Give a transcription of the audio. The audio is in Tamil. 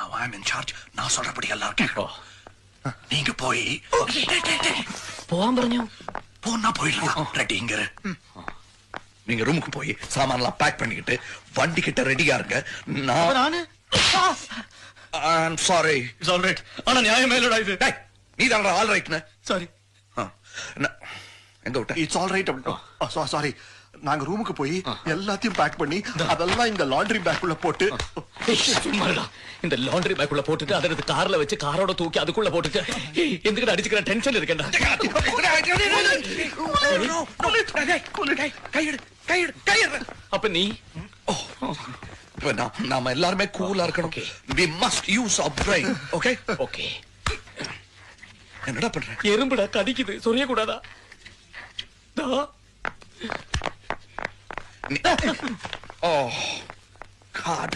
Now I'm in charge. நான் சொல்றபடி எல்லாரும் கேட்கணும். நீங்க போய் போவான் പറഞ്ഞു போனா போயிடலாம். ரெடிங்க. நீங்க ரூமுக்கு போய் சாமான்லாம் பேக் பண்ணிக்கிட்டு வண்டி கிட்ட ரெடியா இருங்க. நானு I'm sorry. It's all right. ஆனா நியாயமே இல்லடா இது. டேய் நீ தான்டா ஆல் ரைட்னு. சாரி. எங்க விட்ட? It's all right. சாரி. நாங்க ரூமுக்கு போய் எல்லாத்தையும் பேக் பண்ணி அதெல்லாம் இந்த லாண்டரி பேக் உள்ள போட்டு சும்மாடா. இந்த லாண்டரி பேக் உள்ள போட்டுட்டு அதை எடுத்து கார்ல வச்சு காரோட தூக்கி அதுக்குள்ள போட்டுட்டு எதுக்கு அடிச்சுக்கிற டென்ஷன் இருக்கேன்டா. அப்ப நீ நாம எல்லாருமே கூலா இருக்கணும். We must use our brain. Okay? Okay. என்னடா பண்ற? எறும்புடா கடிக்குது. சொரிய கூடாதா? Oh God.